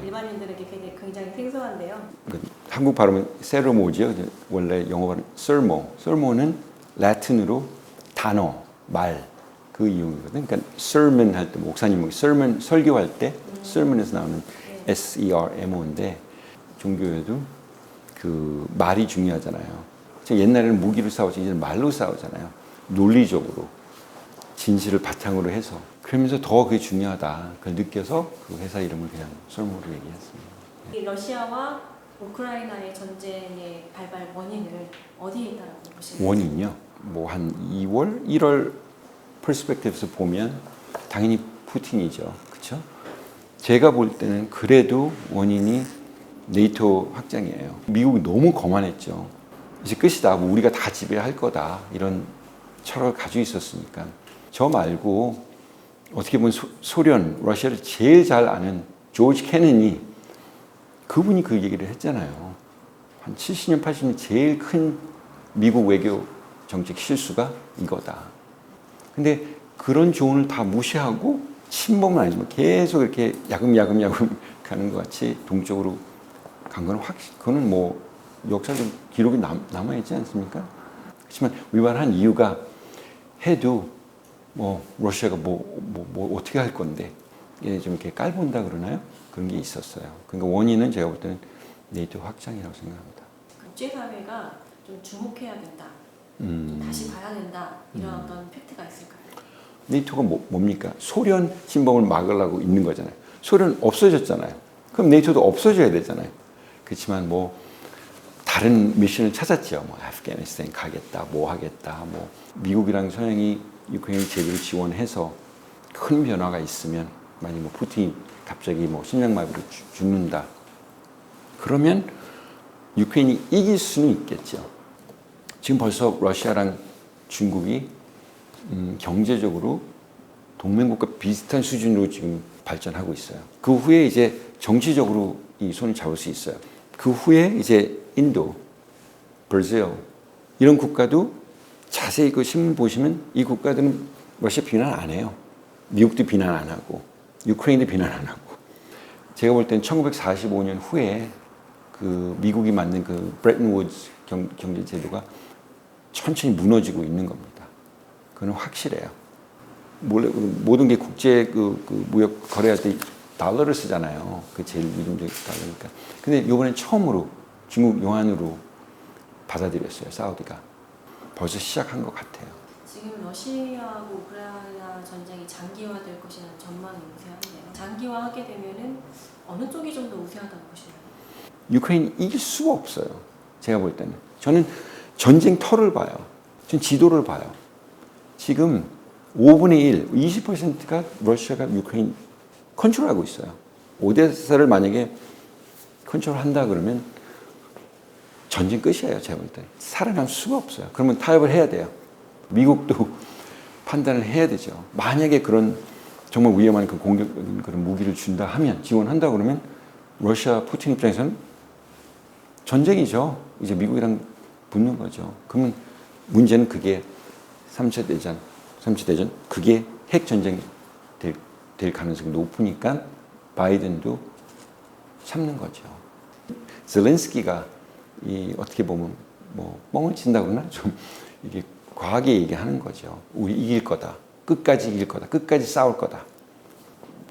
예. 일반인들에게 굉장히 생소한데요. 한국 발음은 세르모죠. 원래 영어 발음 sermo. sermo는 라틴으로 단어, 말 그 이용이거든. 그러니까 sermon 할 때 목사님 sermon 설교할 때 sermon에서 나오는 SERMO인데 종교에도 그 말이 중요하잖아요. 옛날에는 무기로 싸우지 이제는 말로 싸우잖아요. 논리적으로 진실을 바탕으로 해서 그러면서 더 그게 중요하다. 그걸 느껴서 그 회사 이름을 그냥 설모로 얘기했습니다. 이 러시아와 우크라이나의 전쟁의 발발 원인을 어디에 있다라고 보시나요? 원인이요. 뭐 한 2월, 1월 퍼스펙티브에서 보면 당연히 푸틴이죠. 그렇죠? 제가 볼 때는 그래도 원인이 네이토 확장이에요. 미국이 너무 거만했죠. 이제 끝이다. 뭐 우리가 다 지배할 거다. 이런 철학을 가지고 있었으니까. 저 말고 어떻게 보면 소련, 러시아를 제일 잘 아는 조지 케넨이 그분이 그 얘기를 했잖아요. 한 70년, 80년 제일 큰 미국 외교 정책 실수가 이거다. 근데 그런 조언을 다 무시하고 친범은 아니지만 계속 이렇게 야금야금 가는 것 같이 동쪽으로 간 건 그거는 뭐 역사적 기록이 남아있지 않습니까? 그렇지만 위반한 이유가 해도 뭐 러시아가 뭐 어떻게 할 건데 좀 이렇게 깔본다 그러나요? 그런 게 있었어요. 그러니까 원인은 제가 볼 때는 네이토 확장이라고 생각합니다. 국제사회가 좀 주목해야 된다. 좀 다시 봐야 된다. 이런 어떤 팩트가 있을까요? 네이토가 뭡니까? 소련 침범을 막으려고 있는 거잖아요. 소련 없어졌잖아요. 그럼 네이토도 없어져야 되잖아요. 그렇지만 뭐 다른 미션을 찾았죠. 뭐 아프가니스탄 가겠다, 뭐 하겠다, 뭐 미국이랑 서양이 유크레인 제대로 지원해서 큰 변화가 있으면 만약 뭐 푸틴이 갑자기 뭐 심장마비로 죽는다. 그러면 유크레인이 이길 수는 있겠죠. 지금 벌써 러시아랑 중국이 경제적으로 동맹국가 비슷한 수준으로 지금 발전하고 있어요. 그 후에 이제 정치적으로 이 손을 잡을 수 있어요. 그 후에 이제 인도, 브라질 이런 국가도 자세히 그 신문 보시면 이 국가들은 러시아 비난 안 해요. 미국도 비난 안 하고 유크레인도 비난 안 하고. 제가 볼 때는 1945년 후에 그 미국이 만든 그 브레튼 우드스 경제 제도가 천천히 무너지고 있는 겁니다. 그건 확실해요. 모든 게 국제 그 무역 거래할 때 달러를 쓰잖아요. 그 제일 믿음적인 달러니까. 근데 이번엔 처음으로 중국 용안으로 받아들였어요. 사우디가. 벌써 시작한 것 같아요. 지금 러시아하고 우크라이나 전쟁이 장기화될 것이라는 전망이 우세한데요. 장기화하게 되면은 어느 쪽이 좀 더 우세하다고 보시나요? 유크레인이 이길 수가 없어요. 제가 볼 때는. 저는 전쟁터를 봐요. 전 지도를 봐요. 지금 5분의 1, 20%가 러시아가 유크레인 컨트롤하고 있어요. 오데사를 만약에 컨트롤한다 그러면 전쟁 끝이에요. 제가 볼 때. 살아남을 수가 없어요. 그러면 타협을 해야 돼요. 미국도 판단을 해야 되죠. 만약에 그런 정말 위험한 그 공격 그런 무기를 준다 하면 지원한다 그러면 러시아 푸틴 입장에서는 전쟁이죠. 이제 미국이랑 붙는 거죠. 그러면 문제는 그게 3차 대전 그게 핵 전쟁이 될 가능성이 높으니까 바이든도 참는 거죠. 젤렌스키가 어떻게 보면 뭐 뻥을 친다 그러나 좀 이게 과하게 얘기하는 거죠. 우리 이길 거다. 끝까지 이길 거다. 끝까지 싸울 거다.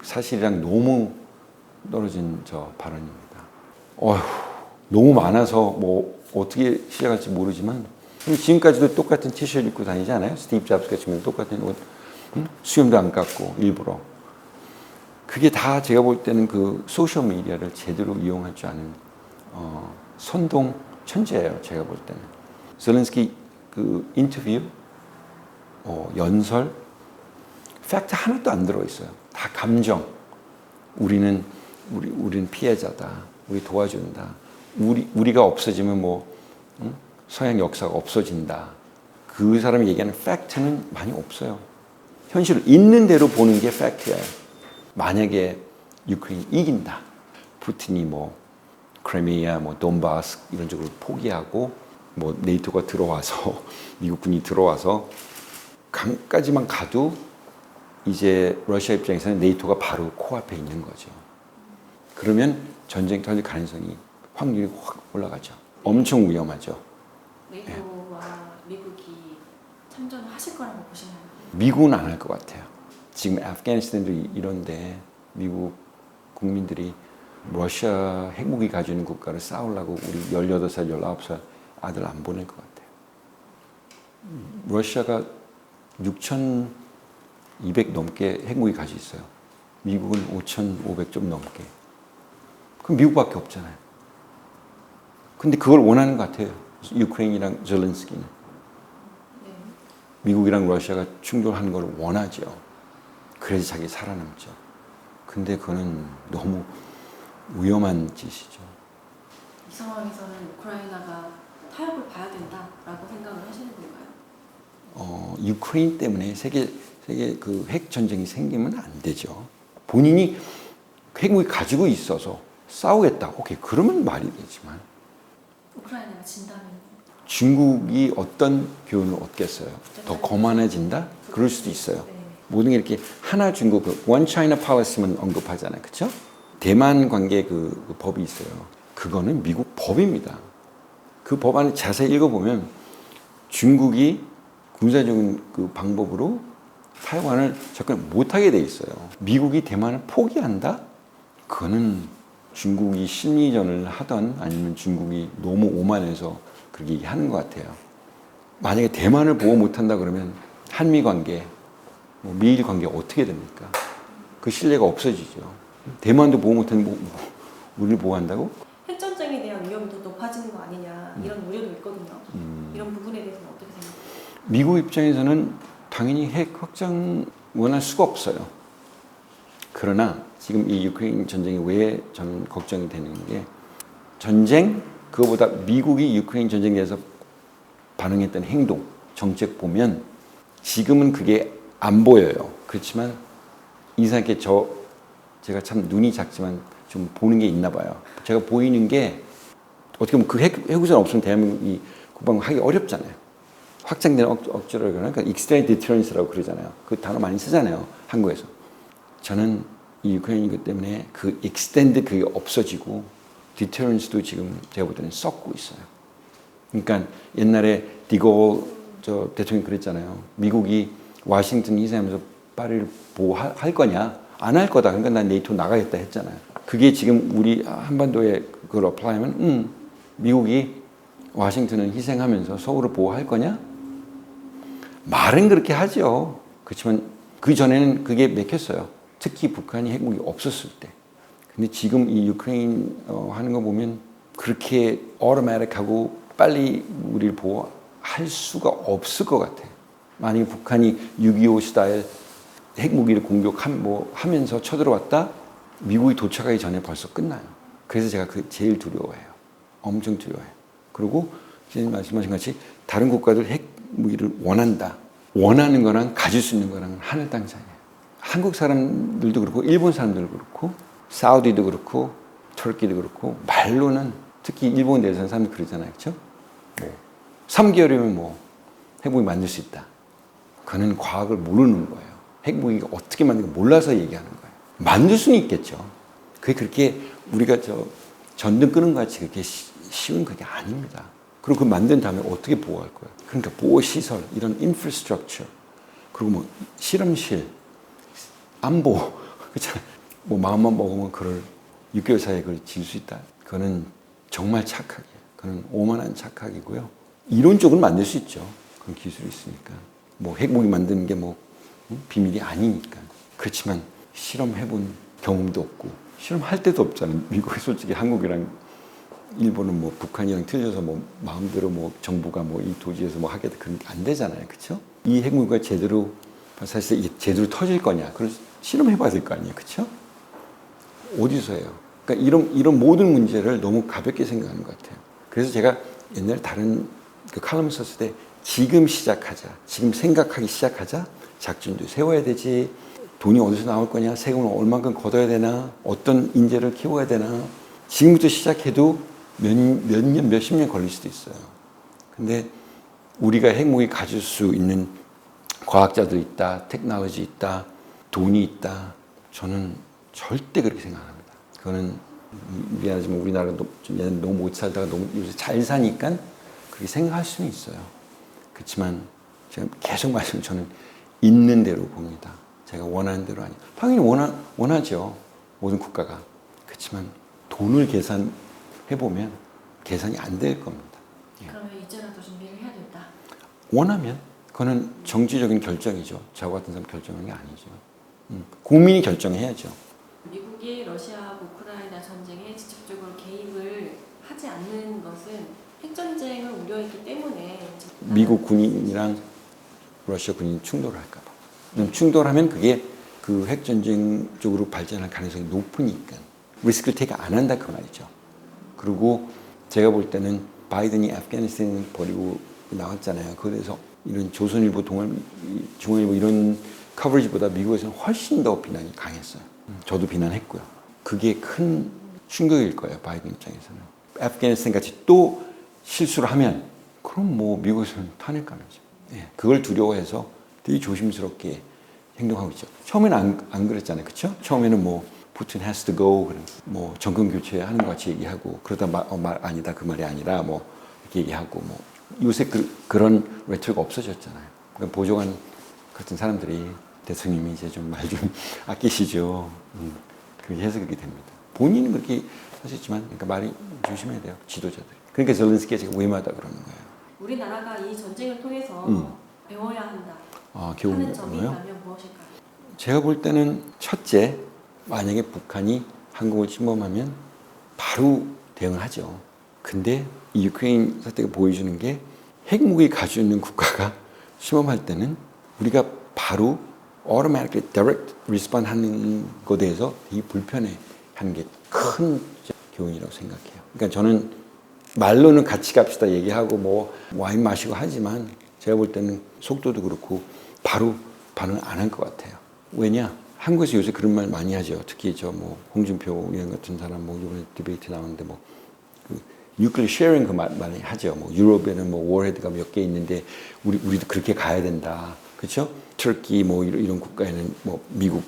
사실이랑 너무 떨어진 저 발언입니다. 너무 많아서 뭐 어떻게 시작할지 모르지만 지금까지도 똑같은 티셔츠 입고 다니지 않아요? 스티브 잡스가 지금 똑같은 옷, 수염도 안 깎고 일부러. 그게 다 제가 볼 때는 그 소셜 미디어를 제대로 이용할 줄 아는 선동 천재예요. 제가 볼 때는. 젤렌스키 그 인터뷰, 연설, 팩트 하나도 안 들어있어요. 다 감정. 우리는 피해자다. 우리 도와준다. 우리가 없어지면 뭐 서양 역사가 없어진다. 그 사람이 얘기하는 팩트는 많이 없어요. 현실을 있는 대로 보는 게 팩트예요. 만약에 유크레인이 이긴다. 푸틴이 뭐 크리미아, 뭐 돈바스 이런 쪽으로 포기하고 뭐 네이토가 들어와서 미국군이 들어와서 강까지만 가도 이제 러시아 입장에서는 네이토가 바로 코앞에 있는 거죠. 그러면 전쟁 터질 가능성이 확률이 확 올라가죠. 엄청 위험하죠. 네이토와 미국이 참전을 하실 거라고 보시나요? 미국은 안 할 것 같아요. 지금 아프가니스탄도 이런데 미국 국민들이 러시아 핵무기 가지고 있는 국가를 싸우려고 우리 18살, 19살 아들 안 보낼 것 같아요. 러시아가 6,200 넘게 핵무기 가지고 있어요. 미국은 5,500 좀 넘게. 그럼 미국밖에 없잖아요. 근데 그걸 원하는 것 같아요. 유크레인이랑 젤렌스키는. 네. 미국이랑 러시아가 충돌하는 걸 원하죠. 그래서 자기 살아남죠. 근데 그거는 너무 위험한 짓이죠. 이 상황에서는 우크라이나가 타협을 봐야 된다라고 생각을 하시는 건가요? 유크레인 때문에 세계 그 핵 전쟁이 생기면 안 되죠. 본인이 핵무기 가지고 있어서 싸우겠다. 오케이, 그러면 말이 되지만 우크라이나가 진다면 중국이 어떤 교훈을 얻겠어요? 더 거만해진다? 그럴 수도 있어요. 네. 모든 게 이렇게 하나 중국, 원 차이나 팔리시만 언급하잖아요. 그렇죠? 대만 관계 그 법이 있어요. 그거는 미국 법입니다. 그 법안을 자세히 읽어보면 중국이 군사적인 그 방법으로 타이완을 접근 못하게 돼 있어요. 미국이 대만을 포기한다? 그거는 중국이 심리전을 하던 아니면 중국이 너무 오만해서 그렇게 얘기하는 것 같아요. 만약에 대만을 보호 못한다 그러면 한미 관계, 뭐 미일 관계 어떻게 됩니까? 그 신뢰가 없어지죠. 대만도 보호 못하는 우리를 보호한다고? 핵전쟁에 대한 위험이 더 높아지는 거 아니냐 이런 우려도 있거든요. 이런 부분에 대해서는 어떻게 생각하세요? 미국 입장에서는 당연히 핵 확장 원할 수가 없어요. 그러나 지금 이 유크레인 전쟁이 왜 저는 걱정이 되는 게 전쟁, 그거보다 미국이 유크레인 전쟁에 대해서 반응했던 행동, 정책 보면 지금은 그게 안 보여요. 그렇지만 이상하게 제가 참 눈이 작지만 좀 보는 게 있나 봐요. 제가 보이는 게 어떻게 보면 그 핵우산 없으면 대한민국이 국방을 하기 어렵잖아요. 확장되는 억지로 그러니까 extended deterrence라고 그러잖아요. 그 단어 많이 쓰잖아요. 한국에서. 저는 이 유크레인 이것 때문에 그 extend 그게 없어지고 deterrence도 지금 제가 볼 때는 썩고 있어요. 그러니까 옛날에 디골 대통령이 그랬잖아요. 미국이 워싱턴 희생하면서 파리를 보호할 거냐? 안 할 거다. 그러니까 난 네이토 나가겠다 했잖아요. 그게 지금 우리 한반도에 그걸 어플라이하면 미국이 워싱턴을 희생하면서 서울을 보호할 거냐? 말은 그렇게 하죠. 그렇지만 그 전에는 그게 맥혔어요. 특히 북한이 핵무기 없었을 때. 근데 지금 이 유크레인 하는 거 보면 그렇게 automatic하고 빨리 우리를 보호할 수가 없을 것 같아. 만약에 북한이 6.25 스타일 핵무기를 하면서 쳐들어왔다? 미국이 도착하기 전에 벌써 끝나요. 그래서 제가 그 제일 두려워해요. 엄청 두려워해요. 그리고 선생님 말씀하신 같이 다른 국가들 핵무기를 원한다. 원하는 거랑 가질 수 있는 거랑 하늘 땅 차이예요. 한국 사람들도 그렇고 일본 사람들도 그렇고 사우디도 그렇고 터키도 그렇고 말로는 특히 일본 내에서 사람들 그러잖아요. 그렇죠? 3개월이면 핵무기 만들 수 있다. 그는 과학을 모르는 거예요. 핵무기가 어떻게 만드는지 몰라서 얘기하는 거예요. 만들 수는 있겠죠. 그게 그렇게 우리가 전등 끄는 것 같이 그렇게 쉬운 그게 아닙니다. 그리고 그 만든 다음에 어떻게 보호할 거예요? 그러니까 보호시설, 이런 인프라스트럭처, 그리고 실험실, 안보, 그렇잖아요. 마음만 먹으면 그걸 6개월 사이에 그걸 지을 수 있다. 그거는 정말 착각이에요. 그건 오만한 착각이고요. 이론적으로 만들 수 있죠. 그런 기술이 있으니까. 핵무기 만드는 게 비밀이 아니니까. 그렇지만 실험해본 경험도 없고 실험할 데도 없잖아요. 미국이 솔직히 한국이랑 일본은 북한이랑 틀려서 마음대로 정부가 이 도시에서 하게 그런 게 안 되잖아요. 그렇죠? 이 핵무기가 제대로 사실 이게 제대로 터질 거냐? 그걸 실험해봐야 될 거 아니에요. 그렇죠? 어디서 해요? 그러니까 이런 모든 문제를 너무 가볍게 생각하는 것 같아요. 그래서 제가 옛날에 다른 그 칼럼을 썼을 때 지금 시작하자. 지금 생각하기 시작하자. 작전도 세워야 되지. 돈이 어디서 나올 거냐? 세금을 얼만큼 걷어야 되나? 어떤 인재를 키워야 되나? 지금부터 시작해도 몇 년, 몇십 년 걸릴 수도 있어요. 근데 우리가 핵무기 가질 수 있는 과학자들 있다, 테크놀로지 있다, 돈이 있다. 저는 절대 그렇게 생각합니다. 그거는 미안하지만 우리나라가 좀 얘는 너무 못 살다가 너무 요새 잘 사니까 그렇게 생각할 수는 있어요. 그렇지만 제가 계속 저는 있는 대로 봅니다. 제가 원하는 대로 아니에요. 당연히 원하죠. 모든 국가가. 그렇지만 돈을 계산해보면 계산이 안 될 겁니다. 그러면 이제라도 준비를 해야 된다. 원하면 그거는 정치적인 결정이죠. 저 같은 사람 결정하는 게 아니죠. 국민이 결정해야죠. 미국이 러시아하고 우크라이나 전쟁에 직접적으로 개입을 하지 않는 것은 핵전쟁을 우려했기 때문에 미국 군인이랑 러시아 군인이 충돌할까 봐. 충돌하면 그게 그 핵전쟁 쪽으로 발전할 가능성이 높으니까 리스크를 테이크 안 한다 그 말이죠. 그리고 제가 볼 때는 바이든이 아프가니스탄 버리고 나왔잖아요. 그래서 이런 조선일보, 중앙일보 이런 커버리지보다 미국에서는 훨씬 더 비난이 강했어요. 저도 비난했고요. 그게 큰 충격일 거예요. 바이든 입장에서는. 아프가니스탄 같이 또 실수를 하면 그럼 뭐 미국에서는 탄핵감이죠. 예, 그걸 두려워해서 되게 조심스럽게 행동하고 있죠. 처음에는 안 그랬잖아요. 그렇죠? 처음에는 뭐 푸틴 has to go 뭐 정권 교체하는 것 같이 얘기하고 그러다 말 아니다 그 말이 아니라 뭐 이렇게 얘기하고 뭐 요새 그런 레토릭 없어졌잖아요. 그러니까 보조관 같은 사람들이 대통령이 이제 좀 말 좀 아끼시죠. 그렇게 해서 그렇게 됩니다. 본인은 그렇게 하셨지만 그러니까 말이 조심해야 돼요. 지도자들이. 그러니까 젤렌스키가 지금 위험하다 그러는 거예요. 우리나라가 이 전쟁을 통해서 배워야 한다 아, 하는 점이 교훈이요? 있다면 무엇일까요? 제가 볼 때는 첫째, 만약에 북한이 한국을 침범하면 바로 대응을 하죠. 근데 이 유크레인 사태가 보여주는 게 핵무기 가지고 있는 국가가 침범할 때는 우리가 바로 automatically direct respond 하는 것에 대해서 되게 불편해 하는 게 큰 교훈이라고 생각해요. 그러니까 저는 말로는 같이 갑시다 얘기하고 뭐 와인 마시고 하지만 제가 볼 때는 속도도 그렇고 바로 반응 안 할 것 같아요. 왜냐? 한국에서 요새 그런 말 많이 하죠. 특히 저 뭐 홍준표 의원 같은 사람 뭐 이번에 디베이트 나오는데 뭐 뉴클리어 쉐어링 그 말 많이 하죠. 뭐 유럽에는 뭐 워헤드가 몇 개 있는데 우리도 그렇게 가야 된다. 그렇죠? 터키 뭐 이런 국가에는 뭐 미국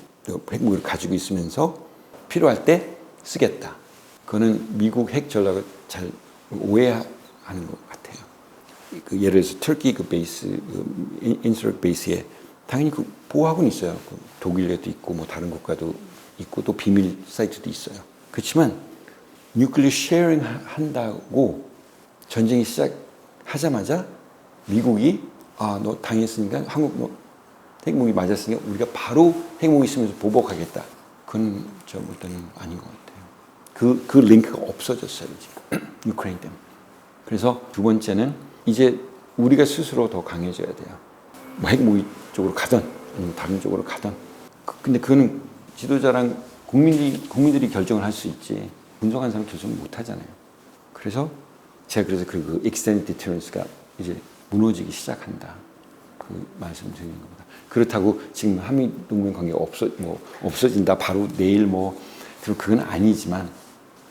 핵무기를 가지고 있으면서 필요할 때 쓰겠다. 그거는 미국 핵 전략을 잘 오해하는 것 같아요. 그 예를 들어서 터키 그 베이스, 인스트럭 베이스에 당연히 그 보호하고는 있어요. 그 독일에도 있고 뭐 다른 국가도 있고 또 비밀 사이트도 있어요. 그렇지만 뉴클리어 쉐어링 한다고 전쟁이 시작하자마자 미국이 너 당했으니까 한국 뭐 핵무기 맞았으니까 우리가 바로 핵무기 쓰면서 보복하겠다. 그건 저 볼 때는 아닌 것 같아요. 그 링크가 없어졌어요 지금 유크레인 때문에. 그래서 두 번째는 이제 우리가 스스로 더 강해져야 돼요. 뭐 핵무기 쪽으로 가든 아니면 다른 쪽으로 가든. 근데 그거는 지도자랑 국민들이 결정을 할 수 있지 분석한 사람 결정을 못 하잖아요. 그래서 제가 그 extended deterrence가 이제 무너지기 시작한다. 그 말씀드리는 겁니다. 그렇다고 지금 한미 동맹 관계가 없어진다. 바로 내일 뭐 그건 아니지만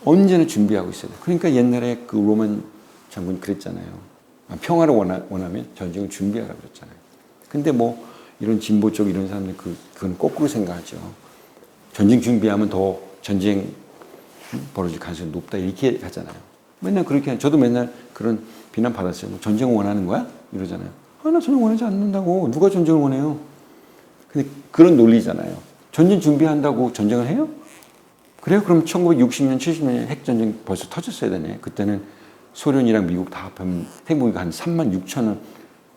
언제나 준비하고 있어야 돼요. 그러니까 옛날에 그 로만 장군이 그랬잖아요. 평화를 원하면 전쟁을 준비하라고 그랬잖아요. 근데 뭐 이런 진보 쪽 이런 사람들 그건 거꾸로 생각하죠. 전쟁 준비하면 더 전쟁 벌어질 가능성이 높다 이렇게 하잖아요. 맨날 그렇게 저도 맨날 그런 비난 받았어요. 뭐 전쟁 원하는 거야? 이러잖아요. 나 전쟁 원하지 않는다고. 누가 전쟁을 원해요? 근데 그런 논리잖아요. 전쟁 준비한다고 전쟁을 해요? 그래요? 그럼 1960년, 70년에 핵전쟁 벌써 터졌어야 되네. 그때는 소련이랑 미국 다 합하면 핵무기가 한 36,000원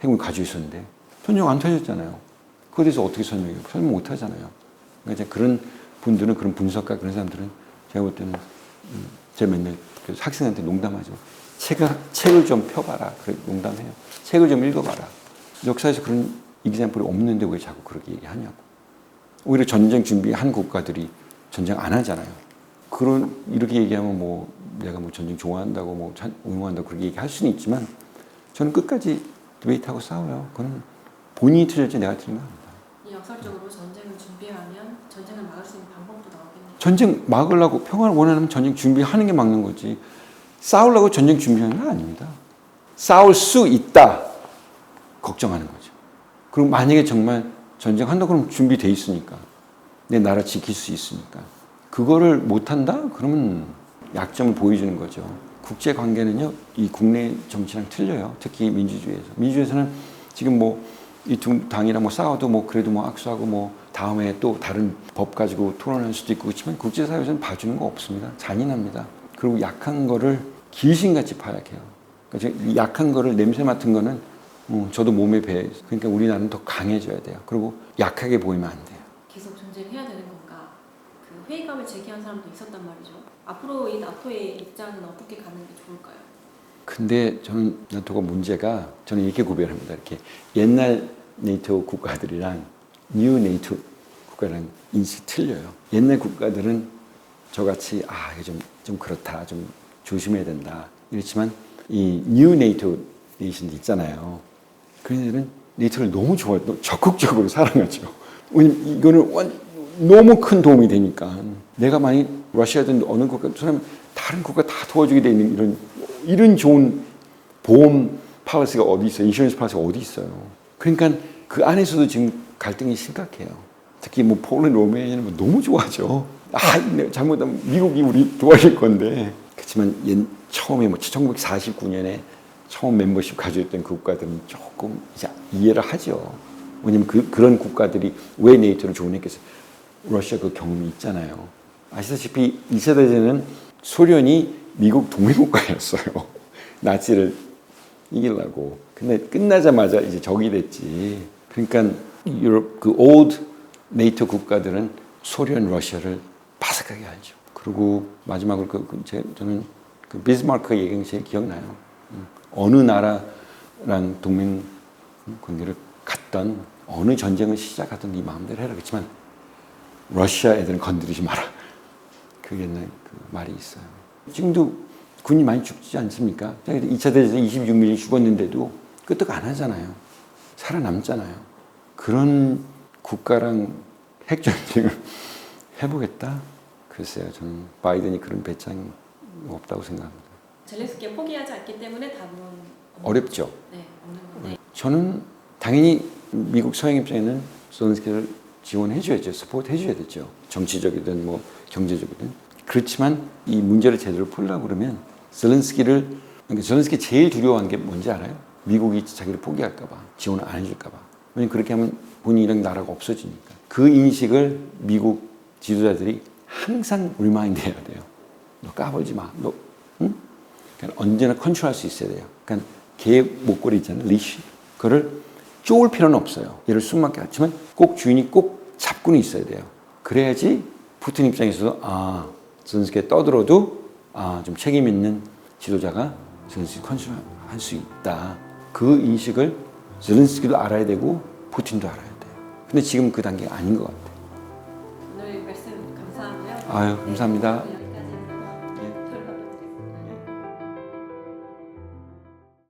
핵무기 가지고 있었는데 전쟁 안 터졌잖아요. 그거에 대해서 어떻게 설명해요? 설명 못 하잖아요. 그러니까 그런 분들은, 그런 분석가 그런 사람들은 제가 볼 때는 제가 맨날 학생한테 농담하죠. 책을 좀 펴봐라. 그래, 농담해요. 책을 좀 읽어봐라. 역사에서 그런 이기샘플이 없는데 왜 자꾸 그렇게 얘기하냐고. 오히려 전쟁 준비한 국가들이 전쟁 안 하잖아요. 이렇게 얘기하면 뭐 내가 뭐 전쟁 좋아한다고 뭐 응원한다고 그렇게 얘기할 수는 있지만 저는 끝까지 디베이트하고 싸워요. 그건 본인이 틀렸지 내가 틀린 거 아닙니다. 역설적으로 전쟁을 준비하면 전쟁을 막을 수 있는 방법도 나오겠네요. 전쟁 막으려고 평화를 원하면 전쟁 준비하는 게 막는 거지. 싸우려고 전쟁 준비하는 건 아닙니다. 싸울 수 있다. 걱정하는 거죠. 그리고 만약에 정말 전쟁한다 그러면 준비돼 있으니까. 내 나라 지킬 수 있으니까. 그거를 못한다? 그러면 약점을 보여주는 거죠. 국제 관계는요, 이 국내 정치랑 틀려요. 특히 민주주의에서. 민주주의에서는 지금 뭐 이 두 당이랑 뭐 싸워도 뭐 그래도 뭐 악수하고 뭐 다음에 또 다른 법 가지고 토론할 수도 있고 그렇지만 국제사회에서는 봐주는 거 없습니다. 잔인합니다. 그리고 약한 거를 귀신같이 파악해요. 그러니까 이 약한 거를 냄새 맡은 거는 저도 몸에 배어 있어요. 그러니까 우리나라는 더 강해져야 돼요. 그리고 약하게 보이면 안 돼요. 계속 존재해야 되는 건가? 그 회의감을 제기한 사람도 있었단 말이죠. 앞으로 이 나토의 입장은 어떻게 가는 게 좋을까요? 근데 저는 나토가 문제가 저는 이렇게 구별합니다. 이렇게 옛날 네이토 국가들이랑 뉴 네이토 국가랑 인식이 틀려요. 옛날 국가들은 저같이 이게 좀 그렇다, 좀 조심해야 된다. 이렇지만 이 뉴 네이토 네이션도 있잖아요. 그들은 네이토를 너무 좋아해요. 적극적으로 사랑하죠. 왜냐면 이거는 너무 큰 도움이 되니까. 내가 만약 러시아든 어느 국가, 다른 국가 다 도와주게 돼 있는 이런 좋은 보험 파리스가 어디 있어요? 인슈런스 파리스가 어디 있어요? 그러니까 그 안에서도 지금 갈등이 심각해요. 특히 뭐 폴란드, 로메니아는 뭐 너무 좋아하죠. 내가 잘못하면 미국이 우리 도와줄 건데. 그렇지만 처음에 뭐 1949년에 처음 멤버십 가져있던 그 국가들은 조금 이제 이해를 하죠. 왜냐면 그런 국가들이 왜 네이토를 조언했겠어요? 러시아 그 경험이 있잖아요. 아시다시피 2차 대전은 소련이 미국 동맹국가였어요. 나치를 이기려고. 근데 끝나자마자 이제 적이 됐지. 그러니까 유럽 그 올드 네이토 국가들은 소련, 러시아를 바삭하게 알죠. 그리고 마지막으로 저는 그 비스마르크 얘기가 제일 기억나요. 어느 나라랑 동맹 관계를 갖던 어느 전쟁을 시작하든 네 마음대로 해라. 그렇지만 러시아 애들은 건드리지 마라. 그 옛날 그 말이 있어요. 지금도 군이 많이 죽지 않습니까? 2차 대전에서 26명이 죽었는데도 끄떡 안 하잖아요. 살아남잖아요. 그런 국가랑 핵전쟁을 해보겠다? 글쎄요. 저는 바이든이 그런 배짱이 없다고 생각합니다. 젤렌스키가 포기하지 않기 때문에 답은 어렵죠. 네, 없는 건데. 저는 당연히 미국 서양 입장에는 젤렌스키를 지원해줘야죠. 서포트 해줘야 되죠. 정치적이든 뭐 경제적이든. 그렇지만 이 문제를 제대로 풀려고 그러면 젤렌스키 제일 두려워한 게 뭔지 알아요? 미국이 자기를 포기할까봐, 지원을 안 해줄까봐. 왜냐면 그렇게 하면 본인이랑 나라가 없어지니까. 그 인식을 미국 지도자들이 항상 리마인드 해야 돼요. 너 까불지 마. 너, 응? 그러니까 언제나 컨트롤할 수 있어야 돼요. 그러니까 개 목걸이 있잖아요. 리쉬. 그거를 쪼을 필요는 없어요. 얘를 숨막게 하지만 꼭 주인이 꼭 잡고는 있어야 돼요. 그래야지 푸틴 입장에서도 젤렌스키가 떠들어도 좀 책임 있는 지도자가 젤렌스키 컨트롤할 수 있다. 그 인식을 젤렌스키도 알아야 되고 푸틴도 알아야 돼요. 근데 지금 그 단계가 아닌 것 같아요. 오늘 말씀 감사하고요. 아유, 감사합니다. 네,